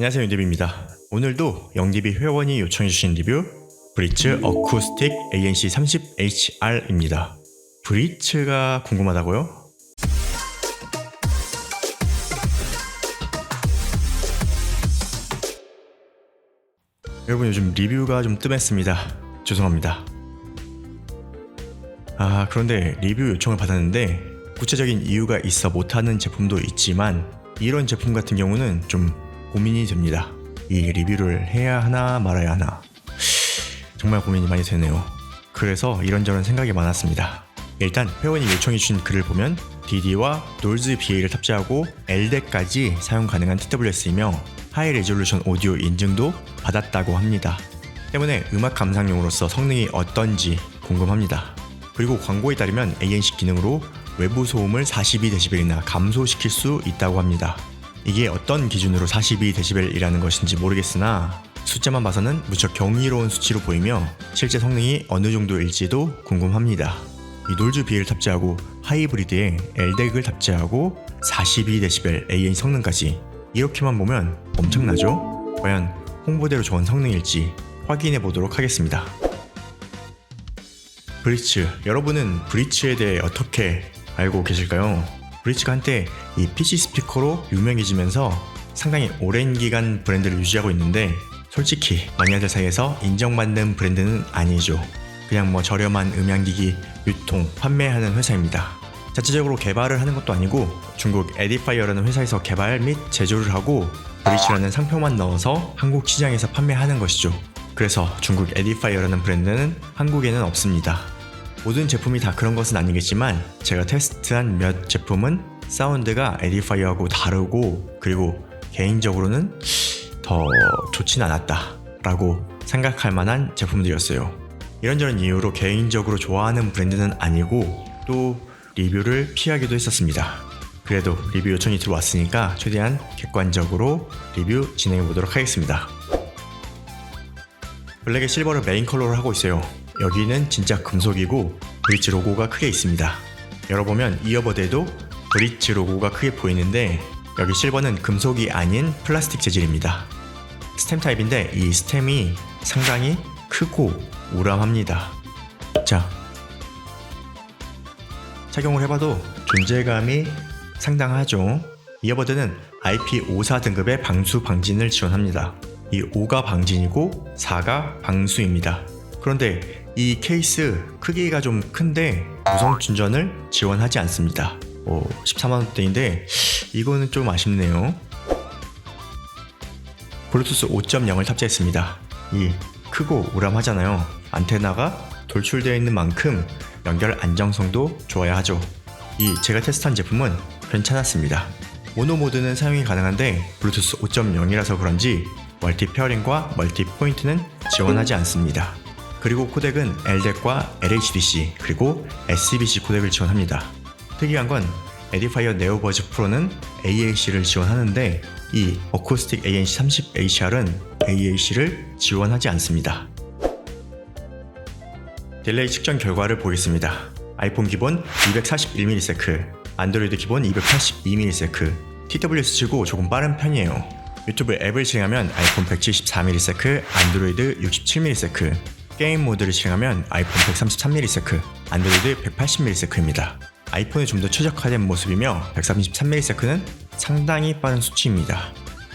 안녕하세요, 윤디비입니다. 오늘도 영디비 회원이 요청해주신 리뷰 브리츠 어쿠스틱 ANC30HR입니다. 브리츠가 궁금하다고요? 여러분, 요즘 리뷰가 좀 뜸했습니다. 죄송합니다. 그런데 리뷰 요청을 받았는데 구체적인 이유가 있어 못하는 제품도 있지만 이런 제품 같은 경우는 좀 고민이 됩니다. 이 리뷰를 해야 하나 말아야 하나 정말 고민이 많이 되네요. 그래서 이런저런 생각이 많았습니다. 일단 회원이 요청해주신 글을 보면 DD와 노이즈 BA를 탑재하고 LDAC까지 사용 가능한 TWS이며 하이 레졸루션 오디오 인증도 받았다고 합니다. 때문에 음악 감상용으로서 성능이 어떤지 궁금합니다. 그리고 광고에 따르면 ANC 기능으로 외부 소음을 42dB이나 감소시킬 수 있다고 합니다. 이게 어떤 기준으로 42dB이라는 것인지 모르겠으나 숫자만 봐서는 무척 경이로운 수치로 보이며 실제 성능이 어느 정도일지도 궁금합니다. 이 노이즈 BA를 탑재하고 하이브리드에 LDAC을 탑재하고 42dB ANC 성능까지 이렇게만 보면 엄청나죠? 과연 홍보대로 좋은 성능일지 확인해 보도록 하겠습니다. 브리츠, 여러분은 브리츠에 대해 어떻게 알고 계실까요? 브리츠가 한때 이 PC 스피커로 유명해지면서 상당히 오랜 기간 브랜드를 유지하고 있는데 솔직히 마니아들 사이에서 인정받는 브랜드는 아니죠. 그냥 저렴한 음향기기 유통, 판매하는 회사입니다. 자체적으로 개발을 하는 것도 아니고 중국 에디파이어라는 회사에서 개발 및 제조를 하고 브리츠라는 상표만 넣어서 한국 시장에서 판매하는 것이죠. 그래서 중국 에디파이어라는 브랜드는 한국에는 없습니다. 모든 제품이 다 그런 것은 아니겠지만 제가 테스트한 몇 제품은 사운드가 에디파이어하고 다르고 그리고 개인적으로는 더 좋진 않았다 라고 생각할 만한 제품들이었어요. 이런저런 이유로 개인적으로 좋아하는 브랜드는 아니고 또 리뷰를 피하기도 했었습니다. 그래도 리뷰 요청이 들어왔으니까 최대한 객관적으로 리뷰 진행해 보도록 하겠습니다. 블랙에 실버를 메인 컬러로 하고 있어요. 여기는 진짜 금속이고 브리츠 로고가 크게 있습니다. 열어보면 이어버드에도 브리츠 로고가 크게 보이는데 여기 실버는 금속이 아닌 플라스틱 재질입니다. 스템 타입인데 이 스템이 상당히 크고 우람합니다. 자, 착용을 해봐도 존재감이 상당하죠. 이어버드는 IP54 등급의 방수 방진을 지원합니다. 이 5가 방진이고 4가 방수입니다. 그런데 이 케이스 크기가 좀 큰데 무선 충전을 지원하지 않습니다. 14만원대인데 이거는 좀 아쉽네요. 블루투스 5.0을 탑재했습니다. 이 크고 우람하잖아요. 안테나가 돌출되어 있는 만큼 연결 안정성도 좋아야 하죠. 이 제가 테스트한 제품은 괜찮았습니다. 모노 모드는 사용이 가능한데 블루투스 5.0이라서 그런지 멀티 페어링과 멀티 포인트는 지원하지 않습니다. 그리고 코덱은 LDAC과 LHDC 그리고 SBC 코덱을 지원합니다. 특이한 건 에디파이어 네오버즈 프로는 AAC를 지원하는데 이 어쿠스틱 ANC30HR은 AAC를 지원하지 않습니다. 딜레이 측정 결과를 보겠습니다. 아이폰 기본 241ms, 안드로이드 기본 282ms, TWS 치고 조금 빠른 편이에요. 유튜브 앱을 실행하면 아이폰 174ms, 안드로이드 67ms, 게임 모드를 실행하면 아이폰 133ms, 안드로이드 180ms입니다. 아이폰에 좀 더 최적화된 모습이며 133ms는 상당히 빠른 수치입니다.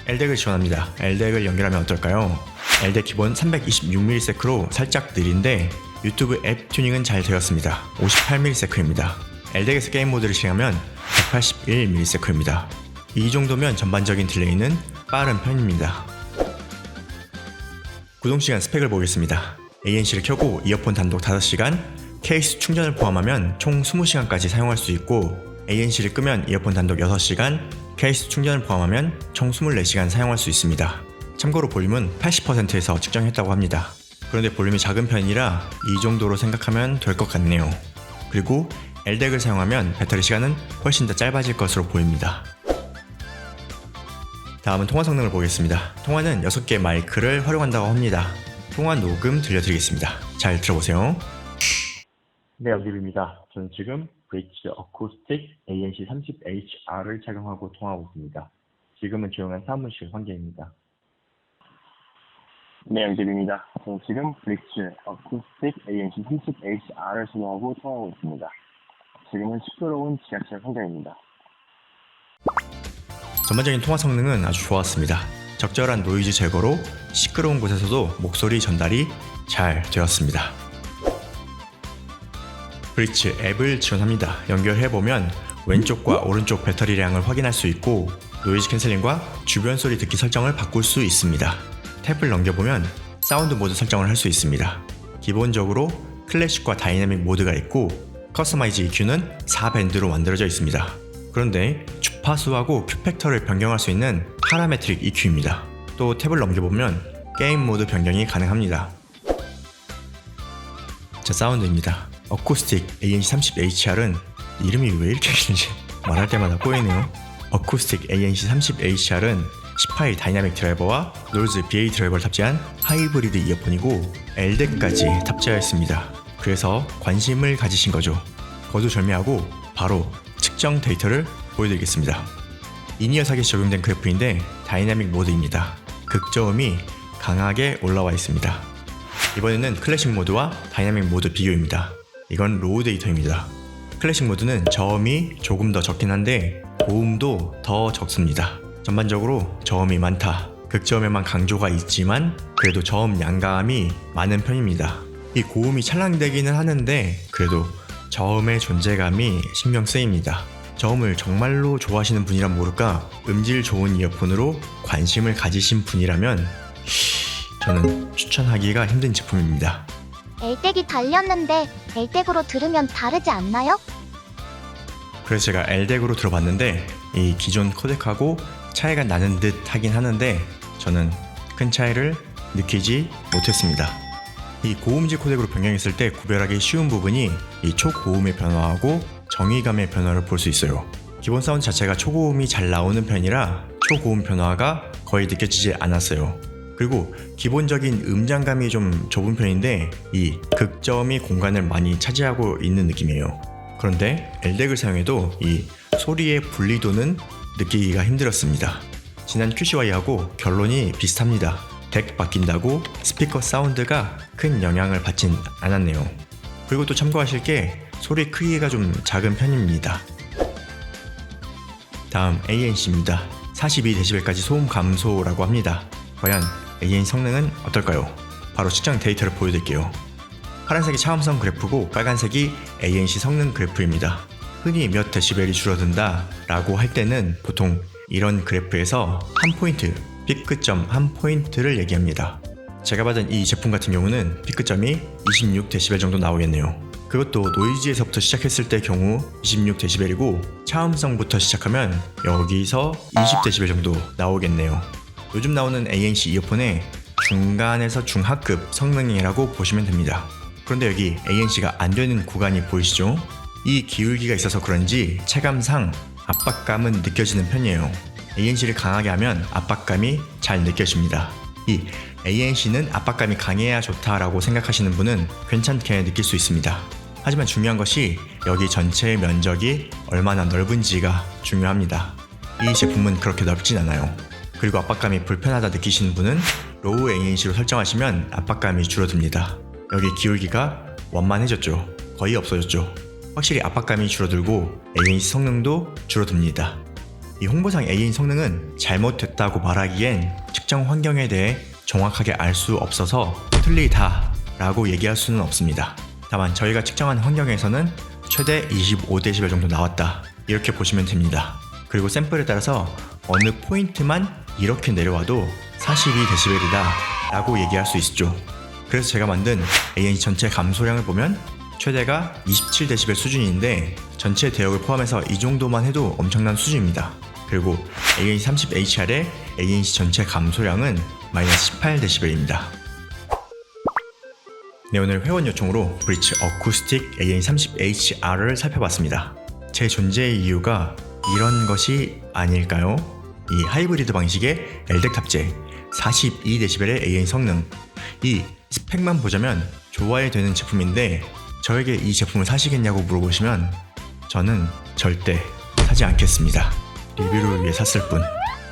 LDAC을 지원합니다. LDAC을 연결하면 어떨까요? LDAC 기본 326ms로 살짝 느린데 유튜브 앱 튜닝은 잘 되었습니다. 58ms입니다. LDAC에서 게임 모드를 실행하면 181ms입니다. 이 정도면 전반적인 딜레이는 빠른 편입니다. 구동시간 스펙을 보겠습니다. ANC를 켜고 이어폰 단독 5시간, 케이스 충전을 포함하면 총 20시간까지 사용할 수 있고 ANC를 끄면 이어폰 단독 6시간, 케이스 충전을 포함하면 총 24시간 사용할 수 있습니다. 참고로 볼륨은 80%에서 측정했다고 합니다. 그런데 볼륨이 작은 편이라 이 정도로 생각하면 될 것 같네요. 그리고 LDAC을 사용하면 배터리 시간은 훨씬 더 짧아질 것으로 보입니다. 다음은 통화 성능을 보겠습니다. 통화는 6개의 마이크를 활용한다고 합니다. 통화 녹음 들려드리겠습니다. 잘 들어보세요. 네, 영디비입니다. 저는 지금 브리츠 어쿠스틱 ANC30HR을 착용하고 통화하고 있습니다. 지금은 조용한 사무실 환경입니다. 네, 영집입니다. 저는 지금 브릭츠 어쿠스틱 ANC 30HR을 소개하고 통하고 있습니다. 지금은 시끄러운 지하철 환경입니다. 전반적인 통화 성능은 아주 좋았습니다. 적절한 노이즈 제거로 시끄러운 곳에서도 목소리 전달이 잘 되었습니다. 브릿지 앱을 지원합니다. 연결해보면 왼쪽과 오른쪽 배터리량을 확인할 수 있고 노이즈 캔슬링과 주변 소리 듣기 설정을 바꿀 수 있습니다. 탭을 넘겨보면 사운드 모드 설정을 할 수 있습니다. 기본적으로 클래식과 다이내믹 모드가 있고 커스터마이즈 EQ는 4밴드로 만들어져 있습니다. 그런데 주파수하고 큐팩터를 변경할 수 있는 파라메트릭 EQ입니다. 또 탭을 넘겨보면 게임 모드 변경이 가능합니다. 자, 사운드입니다. 어쿠스틱 ANC30HR은 이름이 왜 이렇게 긴지 말할 때마다 꼬이네요. 어쿠스틱 ANC30HR은 18 다이나믹 드라이버와 노이즈 BA 드라이버를 탑재한 하이브리드 이어폰이고 LDEC까지 탑재하여 있습니다. 그래서 관심을 가지신 거죠. 거두절미하고 바로 측정 데이터를 보여드리겠습니다. 인이어 사기에 적용된 그래프인데 다이나믹 모드입니다. 극저음이 강하게 올라와 있습니다. 이번에는 클래식 모드와 다이나믹 모드 비교입니다. 이건 로우 데이터입니다. 클래식 모드는 저음이 조금 더 적긴 한데 고음도 더 적습니다. 전반적으로 저음이 많다. 극저음에만 강조가 있지만 그래도 저음 양감이 많은 편입니다. 이 고음이 찰랑대기는 하는데 그래도 저음의 존재감이 신경 쓰입니다. 저음을 정말로 좋아하시는 분이란 모를까 음질 좋은 이어폰으로 관심을 가지신 분이라면 저는 추천하기가 힘든 제품입니다. LDEC이 달렸는데 LDEC으로 들으면 다르지 않나요? 그래서 제가 LDEC으로 들어봤는데 이 기존 코덱하고 차이가 나는 듯 하긴 하는데 저는 큰 차이를 느끼지 못했습니다. 이 고음질 코덱으로 변경했을 때 구별하기 쉬운 부분이 이 초고음의 변화하고 정의감의 변화를 볼 수 있어요. 기본 사운드 자체가 초고음이 잘 나오는 편이라 초고음 변화가 거의 느껴지지 않았어요. 그리고 기본적인 음장감이 좀 좁은 편인데 이 극저음이 공간을 많이 차지하고 있는 느낌이에요. 그런데 LDEC을 사용해도 이 소리의 분리도는 느끼기가 힘들었습니다. 지난 QCY하고 결론이 비슷합니다. 덱 바뀐다고 스피커 사운드가 큰 영향을 받진 않았네요. 그리고 또 참고하실 게 소리 크기가 좀 작은 편입니다. 다음 ANC입니다. 42dB까지 소음 감소라고 합니다. 과연 ANC 성능은 어떨까요? 바로 측정 데이터를 보여드릴게요. 파란색이 차음성 그래프고 빨간색이 ANC 성능 그래프입니다. 흔히 몇 데시벨이 줄어든다 라고 할 때는 보통 이런 그래프에서 한 포인트, 피크점 한 포인트를 얘기합니다. 제가 받은 이 제품 같은 경우는 피크점이 26dB 정도 나오겠네요. 그것도 노이즈에서부터 시작했을 때 경우 26dB이고 차음성부터 시작하면 여기서 20dB 정도 나오겠네요. 요즘 나오는 ANC 이어폰의 중간에서 중하급 성능이라고 보시면 됩니다. 그런데 여기 ANC가 안 되는 구간이 보이시죠? 이 기울기가 있어서 그런지 체감상 압박감은 느껴지는 편이에요. ANC를 강하게 하면 압박감이 잘 느껴집니다. 이 ANC는 압박감이 강해야 좋다라고 생각하시는 분은 괜찮게 느낄 수 있습니다. 하지만 중요한 것이 여기 전체의 면적이 얼마나 넓은지가 중요합니다. 이 제품은 그렇게 넓진 않아요. 그리고 압박감이 불편하다 느끼시는 분은 로우 ANC로 설정하시면 압박감이 줄어듭니다. 여기 기울기가 완만해졌죠. 거의 없어졌죠. 확실히 압박감이 줄어들고 ANC 성능도 줄어듭니다. 이 홍보상 ANC 성능은 잘못됐다고 말하기엔 측정 환경에 대해 정확하게 알 수 없어서 틀리다 라고 얘기할 수는 없습니다. 다만 저희가 측정한 환경에서는 최대 25dB 정도 나왔다 이렇게 보시면 됩니다. 그리고 샘플에 따라서 어느 포인트만 이렇게 내려와도 42dB이다 라고 얘기할 수 있죠. 그래서 제가 만든 ANC 전체 감소량을 보면 최대가 27dB 수준인데 전체 대역을 포함해서 이 정도만 해도 엄청난 수준입니다. 그리고 ANC30HR의 ANC 전체 감소량은 마이너스 18dB입니다. 네, 오늘 회원 요청으로 브릿지 어쿠스틱 ANC30HR을 살펴봤습니다. 제 존재의 이유가 이런 것이 아닐까요? 이 하이브리드 방식의 LDEC 탑재, 42dB의 ANC 성능, 이 스펙만 보자면 좋아야 되는 제품인데 저에게 이 제품을 사시겠냐고 물어보시면 저는 절대 사지 않겠습니다. 리뷰를 위해 샀을 뿐.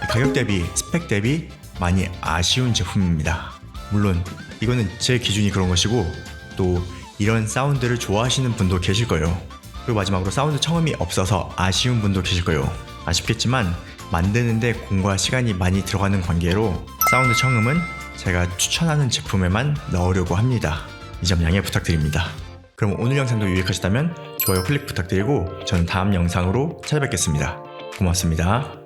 가격 대비, 스펙 대비 많이 아쉬운 제품입니다. 물론 이거는 제 기준이 그런 것이고 또 이런 사운드를 좋아하시는 분도 계실 거예요. 그리고 마지막으로 사운드 청음이 없어서 아쉬운 분도 계실 거예요. 아쉽겠지만 만드는데 공과 시간이 많이 들어가는 관계로 사운드 청음은 제가 추천하는 제품에만 넣으려고 합니다. 이 점 양해 부탁드립니다. 그럼 오늘 영상도 유익하셨다면 좋아요 클릭 부탁드리고 저는 다음 영상으로 찾아뵙겠습니다. 고맙습니다.